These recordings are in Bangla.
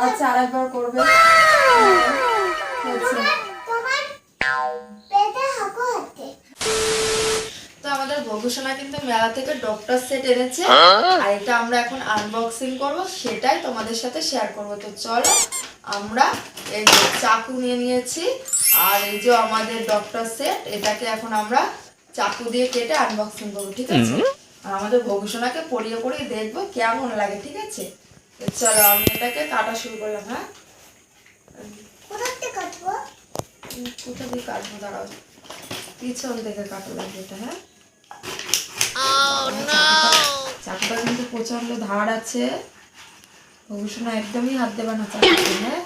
আচ্ছা আরেকবার করবে। তো আমাদের ভবিষ্যৎ কিন্তু মেলা থেকে ডক্টর সেট এনেছে, আর এটা আমরা এখন আনবক্সিং করব, সেটাই তোমাদের সাথে শেয়ার করব। তো চলো আমরা এই যে চাকু নিয়ে নিয়েছি, আর এই যে আমাদের ডক্টর সেট, এটাকে এখন আমরা চাকু দিয়ে কেটে আনবক্সিং করবো, ঠিক আছে? আর আমাদের ভবিষ্যৎকে পরিয়ে পরিয়ে দেখবো কেমন লাগে, ঠিক আছে? তো চলো আমি এটাকে কাটা শুরু করলাম। হ্যাঁ, কোথা দিয়ে কাটবো, দাঁড়াও, পিছন থেকে কাটা লাগবে এটা। হ্যাঁ, চাকুটা কিন্তু প্রচন্ড ধার আছে, ভবিষ্যৎ একদমই হাত দেবে না চাকুতে। হ্যাঁ,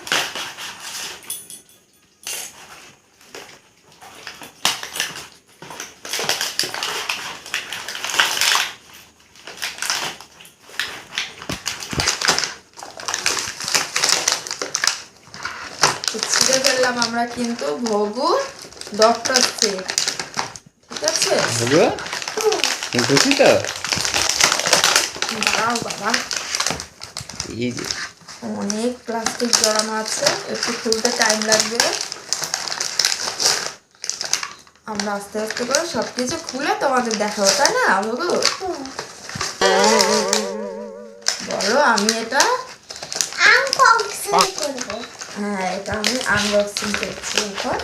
ছিঁড়ে ফেললাম আমরা কিন্তু ভগু ডক্টর সেট, ঠিক আছে? দাঁড়াও বাবা, অনেক প্লাস্টিক জড়ানো আছে, একটু খুলতে টাইম লাগবে। আমরা আস্তে আস্তে করে সবকিছু খুলে তোমাদের দেখাবো, তাই না ভগু? বলো, আমি এটা হ্যাঁ, এটা আমি আনবক্সিং করছি এখন।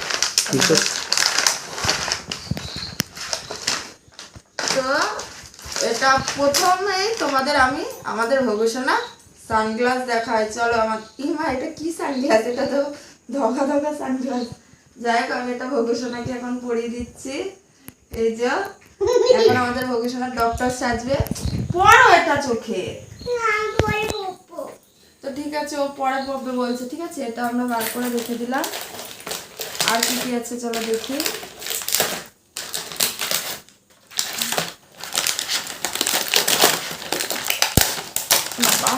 তো এটা প্রথমেই তোমাদের আমি আমাদের ভবিষ্যৎ সানগ্লাস দেখায়। চলো আমার ইমা, এটা কি সানগ্লাস? এটা তো ধোকা ধোকা সানগ্লাস। যাই হোক, আমি এটা ভবিষ্যৎকে এখন পরিয়ে দিচ্ছি। এই যে এখন আমাদের ভবিষ্যৎ ডক্টর সাজবে, পরো এটা চোখে। তো ঠিক আছে, ও পরে পড়বে বলছে, ঠিক আছে? এটা আমরা বার করে রেখে দিলাম। আর কি কি আছে চলো দেখি। বাবা,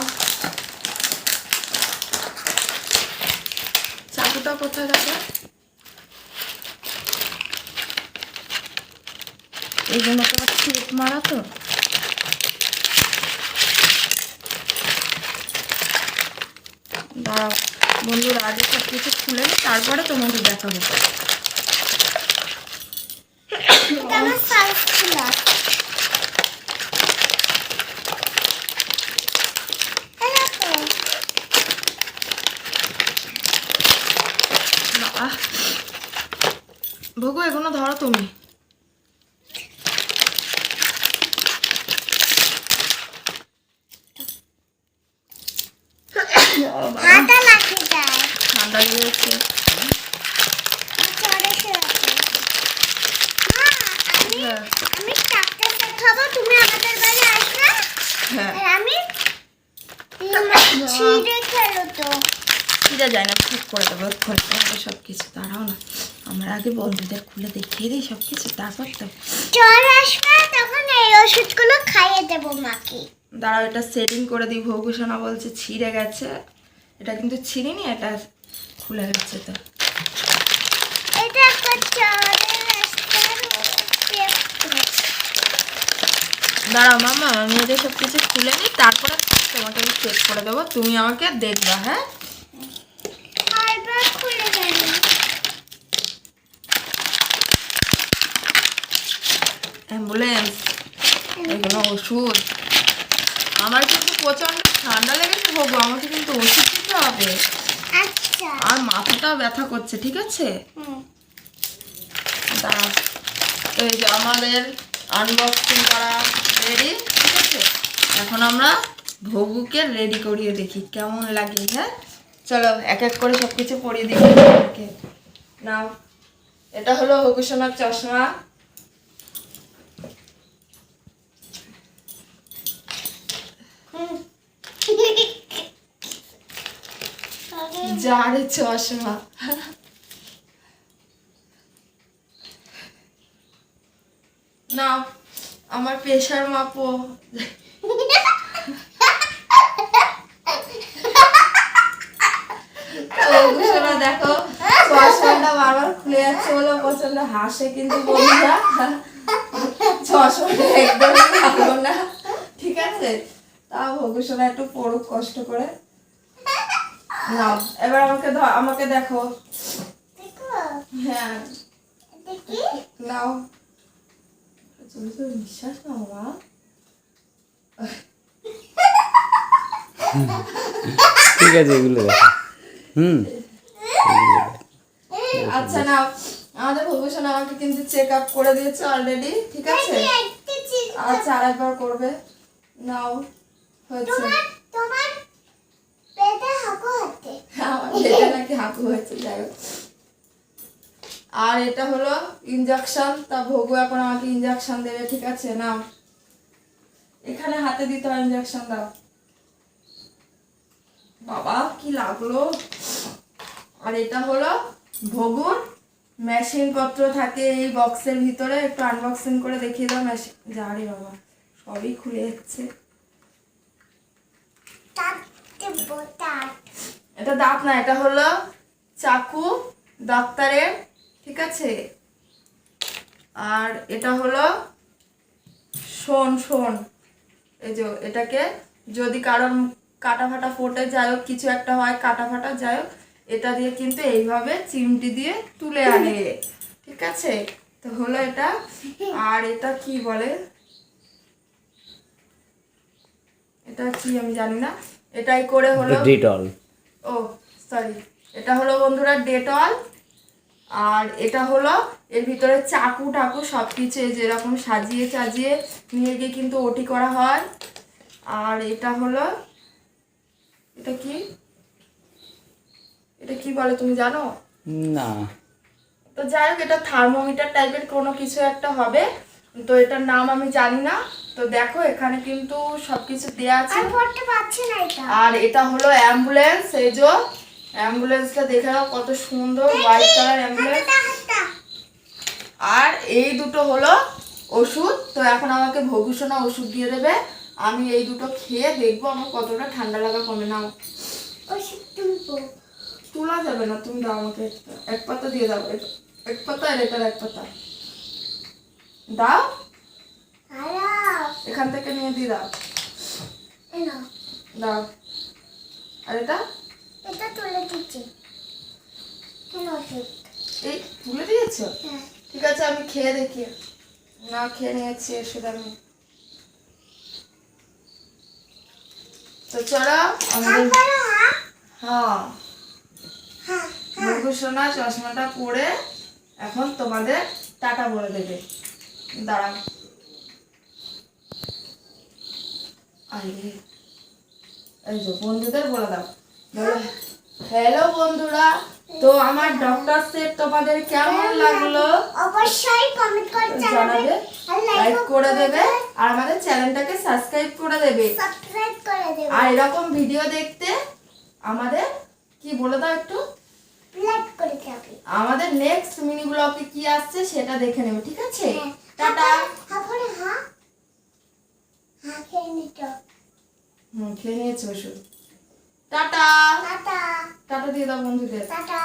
চাকুটা কোথায় যাবে? এই জন্য তো ছিট মারা। তো দাঁড়াও বন্ধুরা, আগে সব কিছু খুলে নি, তারপরে তোমাকে দেখাবো। ভগু, এগুলো ধরো তুমি। ঠান্ডা লেগেছে। ছিঁড়ে যায় না, ঠিক করে দেবো সব কিছু। দাঁড়াও না, আমার আগে বন্ধুদের খুলে দেখিয়ে দিই সব কিছু, তারপর তো জ্বর আসবে, তখন এই ওষুধগুলো খাইয়ে দেবো মাকে। দাঁড়াও, এটা সেটিং করে দিই। ভবিষ্যৎ বলছে ছিঁড়ে গেছে, এটা কিন্তু ছিঁড়িনি, এটা খুলে গেছে। তো এটা একটা জ্বরের রাস্তার দাঁড়াও মামা, আমি এদের সব কিছু খুলে নিই, তারপরে তোমাকে আমি চেক করে দেবো, তুমি আমাকে দেখবা। হ্যাঁ, খুলে গেল। অ্যাম্বুলেন্স, এগুলো ওষুধ। আমার কিন্তু প্রচন্ড ঠান্ডা লেগেছে ভগু, আমাকে কিন্তু ওষুধ দিতে হবে। আচ্ছা, আর মাথাটাও ব্যথা করছে, ঠিক আছে? দাঁড়াও, এই যে আমাদের আনবক্সিং করা রেডি, ঠিক আছে? এখন আমরা ভগুকে রেডি করিয়ে দেখি কেমন লাগে। হ্যাঁ, চলো এক এক করে সব কিছু পরিয়ে দিই। নাও, এটা হলো ভবিষ্যৎ চশমা। যারে চশমা, না আমার প্রেশার মাপো। দেখো চশমাটা বারবার খুলে যাচ্ছে বলে প্রচন্ড হাসে, কিন্তু বন্ধুরা চশমাটা একদমই ভালো না, ঠিক আছে? তা ভবিষ্যৎ একটু পড়ুক কষ্ট করে। নাও এবার আমাকে দেখো। দেখো হ্যাঁ দেখি নাও। তুমি তো বিশ্বাস নাও মা। ঠিক আছে এগুলো দেখো। হুম আচ্ছা নাও, আমাদের ভবিষ্যৎ আমাকে কিন্তু চেক আপ করে দিয়েছে অলরেডি, ঠিক আছে? একটা চিজ আচ্ছা আরেকবার করবে। নাও হয়েছে। তোমার পেটে হাঁকু হাতে আমার পেটে নাকি হাঁকু হয়েছে, যাই হোক। আর এটা হলো ইনজেকশন, তা ভোগু এখন আমাকে ইনজেকশন দেবে, ঠিক আছে? নাও এখানে হাতে দিতে হয় ইনজেকশন, দাও। বাবা কি লাগলো। আর এটা হলো ভোগুর মেশিন পত্র থাকে এই বক্সের ভিতরে, একটু আনবক্সিং করে দেখিয়ে দাও মেশিন। যারে বাবা সবই খুলে যাচ্ছে। তার দেবো তার এটা দাঁত না, এটা হলো চাকু ডাক্তারের, ঠিক আছে? আর এটা হলো শোন, এই যে এটাকে যদি কারোর কাটা ফাটা ফোটে, যাই হোক কিছু একটা হয় কাটা ফাটা, যাই হোক এটা দিয়ে কিন্তু এইভাবে চিমটি দিয়ে তুলে আনে, ঠিক আছে? তো হলো এটা। আর এটা কি বলে, এটা কি আমি জানি না, এটাই করে হলো। ডিটল। ও সরি, এটা হলো বন্ধুরা ডেটল। আর এটা হলো এর ভিতরে চাকু টাকু সব কিছু যেরকম সাজিয়ে সাজিয়ে নিয়ে গিয়ে কিন্তু ওটি করা হয়। আর এটা হলো, এটা কি বলে তুমি জানো? না তো যাই হোক এটা থার্মোমিটার টাইপের কোনো কিছু একটা হবে, তো এটার নাম আমি জানি না। তো দেখো এখানে কিন্তু সবকিছু দেয়া আছে। আর পড়তে পারছি না এটা আর এটা হলো অ্যাম্বুলেন্স, এই যে অ্যাম্বুলেন্সটা দেখে নাও কত সুন্দর হোয়াইট কালার অ্যাম্বুলেন্স। হাতটা আর এই দুটো হলো ওষুধ। তো এখন আমাকে ভবিষ্যৎ ওষুধ দিয়ে দেবে, আমি এই দুটো খেয়ে দেখবো আমার কতটা ঠান্ডা লাগা কমে। নাও ওষুধ তুলবো তোলা যাবে না, তুমি দাও আমাকে এক পাতা দিয়ে দাও, এক পাতা আর এটার এক পাতা দাও, খারাপ এখান থেকে নিয়ে দিয়ে দাও, এনো দাও। আর এটা এটা তুলে দিচ্ছি কেন ওষুধ এই তুলে দিয়েছো? হ্যাঁ ঠিক আছে আমি খেয়ে দেখি। না খেয়ে নিয়েছি ওষুধ আমি। তো চলো আমাদের, করো হ্যাঁ হ্যাঁ ভবিষ্যৎ চশমাটা পরে এখন তোমাদের টাটা বলে দেবে। দাঁড়াও, আরে এই যে বন্ধুদের বলে দাও, বলো হ্যালো বন্ধুরা, তো আমার ডক্টর সেট তোমাদের কেমন লাগলো অবশ্যই কমেন্ট করে জানাবে, আর লাইক করে দেবে, আর আমাদের চ্যানেলটাকে সাবস্ক্রাইব করে দেবে। সাবস্ক্রাইব করে দেবে আর এরকম ভিডিও দেখতে আমাদের কি বলে দাও একটু, লাইক করে দেবে আমাদের নেক্সট মিনি ব্লগে কি আসছে সেটা দেখে নেবে, ঠিক আছে? হ্যাঁ। টাটা। তারপরে হ্যাঁ হ্যাঁ খেয়ে নিতো খেয়ে নিয়েছো ওষুধ। টাটা। টাটা টাটা দিয়ে দাও বন্ধুদের। টাটা